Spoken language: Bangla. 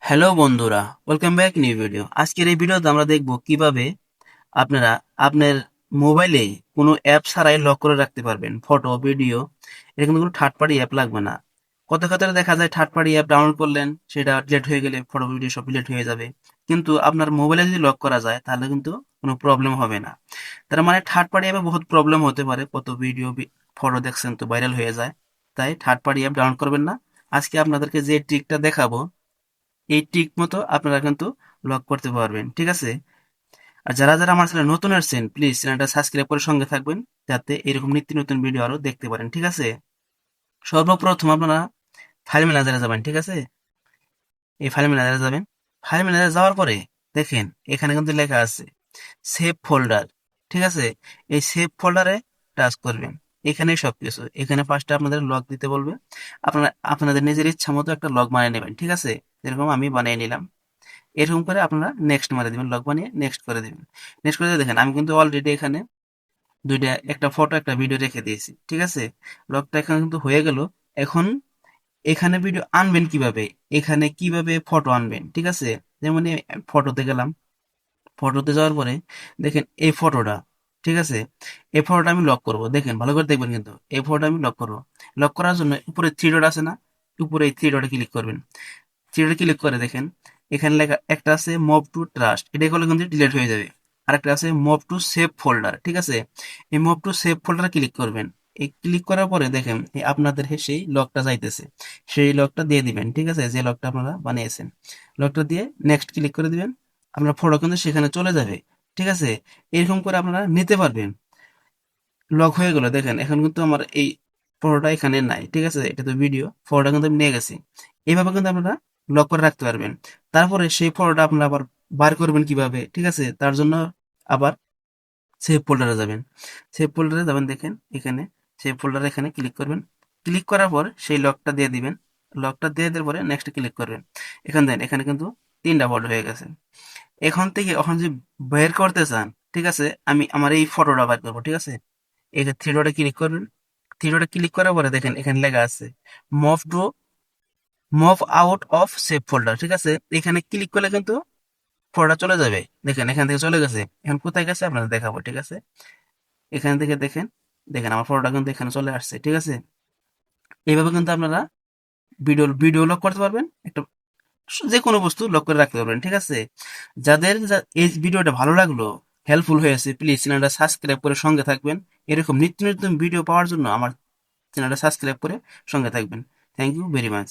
হ্যালো বন্ধুরা, ওয়েলকাম ব্যাক নিউ ভিডিও। আজকের এই ভিডিওতে আমরা দেখব কিভাবে আপনারা আপনার মোবাইলে কোনো অ্যাপ ছাড়াই লক করে রাখতে পারবেন ফটো, ভিডিও। এটা কিন্তু কোনো থার্ড পার্টি অ্যাপ লাগবে না। কত ক্ষেত্রে দেখা যায় থার্ড পার্টি অ্যাপ ডাউনলোড করলেন, সেটা ডিলিট হয়ে গেলে ফটো, ভিডিও সব ডিলিট হয়ে যাবে। কিন্তু আপনার মোবাইলে যদি লক করা যায় তাহলে কিন্তু কোনো প্রবলেম হবে না। তার মানে থার্ড পার্টি অ্যাপে বহুত প্রবলেম হতে পারে, কত ভিডিও, ফটো দেখছেন তো ভাইরাল হয়ে যায়। তাই থার্ড পার্টি অ্যাপ ডাউনলোড করবেন না। আজকে আপনাদেরকে যে ট্রিকটা দেখাবো, এই ট্রিক মতো আপনারা কিন্তু লক করতে পারবেন, ঠিক আছে? আর যারা যারা আমার চ্যানেল নতুন আসছেন, প্লিজ চ্যানেলটা সাবস্ক্রাইব করে সঙ্গে থাকবেন, যাতে এরকম নিত্য নতুন ভিডিও আরো দেখতে পারেন, ঠিক আছে? সর্বপ্রথম আপনারা ফাইল ম্যানেজারে যাবেন, ঠিক আছে? এই ফাইল ম্যানেজারে যাবেন। ফাইল ম্যানেজারে যাওয়ার পরে দেখেন এখানে কিন্তু লেখা আছে সেভ ফোল্ডার, ঠিক আছে? এই সেভ ফোল্ডারে টাচ করবেন। এখানেই সবকিছু। এখানে ফার্স্টে আপনাদের লক দিতে বলবে। আপনারা আপনাদের নিজের ইচ্ছা মতো একটা লক বানিয়ে নেবেন, ঠিক আছে? যেরকম আমি বানিয়ে নিলাম। এরকম করে আপনারা নেক্সট মারে দিবেন, লক বানিয়ে নেক্সট করে দিবেন। নেক্সট করে দিয়ে দেখেন আমি কিন্তু অলরেডি এখানে দুইটা, একটা ফটো একটা ভিডিও রেখে দিয়েছি, ঠিক আছে? লকটা এখানে কিন্তু হয়ে গেল। এখন এখানে ভিডিও আনবেন কিভাবে, এখানে কিভাবে ফটো আনবেন, ঠিক আছে? যেমন ফটোতে গেলাম। ফটোতে যাওয়ার পরে দেখেন এই ফটোটা, ঠিক আছে? এই ফটোটা আমি লক করব। দেখেন ভালো করে দেখবেন, কিন্তু এই ফটোটা আমি লক করব। লক করার জন্য উপরে থ্রি ডট আছে না, উপরে এই থ্রি ডটে ক্লিক করবেন। থ্রি ডটে ক্লিক করে দেখেন এখানে লেখা একটা আছে মুভ টু ট্রাস্ট, এটা করলে কিন্তু ডিলিট হয়ে যাবে। আরেকটা আছে মুভ টু সেভ ফোল্ডার, ঠিক আছে? এই মুভ টু সেভ ফোল্ডারে ক্লিক করবেন। এই ক্লিক করার পরে দেখেন এই আপনাদের সেই লকটা চাইতেছে, সেই লকটা দিয়ে দিবেন, ঠিক আছে? যে লকটা আপনারা বানিয়েছেন, লকটা দিয়ে নেক্সট ক্লিক করে দিবেন। আপনার ফটো কিন্তু সেখানে চলে যাবে, ঠিক আছে? এরকম করে আপনারা নিতে পারবেন। লক হয়ে গেল। দেখেন এখন কিন্তু আমার এই ফটোটা এখানে নাই, ঠিক আছে? এটা তো ভিডিও, ফটোটা কিন্তু আমি নিয়ে গেছি। এইভাবে কিন্তু আপনারা লক করে রাখতে পারবেন। তারপরে সেই ফটোটা আপনারা আবার বার করবেন কিভাবে, ঠিক আছে? তার জন্য আবার সেভ ফোল্ডারে যাবেন। সেভ ফোল্ডারে যাবেন, দেখেন এখানে সেভ ফোল্ডারে এখানে ক্লিক করবেন। ক্লিক করার পর সেই লকটা দিয়ে দিবেন। লকটা দিয়ে দেওয়ার পরে নেক্সট ক্লিক করবেন। এখানে দেন, এখানে কিন্তু ৩টা ফটো হয়ে গেছে। এখন থেকে এখন যদি বের করতে চান, ঠিক আছে? আমি আমার এই ফটোটা বার করবো, ঠিক আছে? এই যে থ্রি ডটে ক্লিক করবেন। থ্রি ডটে ক্লিক করার পরে দেখেন এখানে লেখা আছে move to move out of save folder, ঠিক আছে? এখানে ক্লিক করলে কিন্তু ফটোটা চলে যাবে। দেখেন এখান থেকে চলে গেছে। এখন কোথায় গেছে আপনাদের দেখাবো, ঠিক আছে? এখান থেকে দেখেন, দেখেন আমার ফটোটা কিন্তু এখানে চলে আসছে, ঠিক আছে? এইভাবে কিন্তু আপনারা ভিডিও ভিডিও লক করতে পারবেন, একটা যে কোনো বস্তু লক করে রাখতে পারবেন, ঠিক আছে? যাদের এই ভিডিওটা ভালো লাগলো, হেল্পফুল হয়েছে, প্লিজ চ্যানেলটা সাবস্ক্রাইব করে সঙ্গে থাকবেন। এরকম নিত্য নতুন ভিডিও পাওয়ার জন্য আমার চ্যানেলটা সাবস্ক্রাইব করে সঙ্গে থাকবেন। Thank you very much.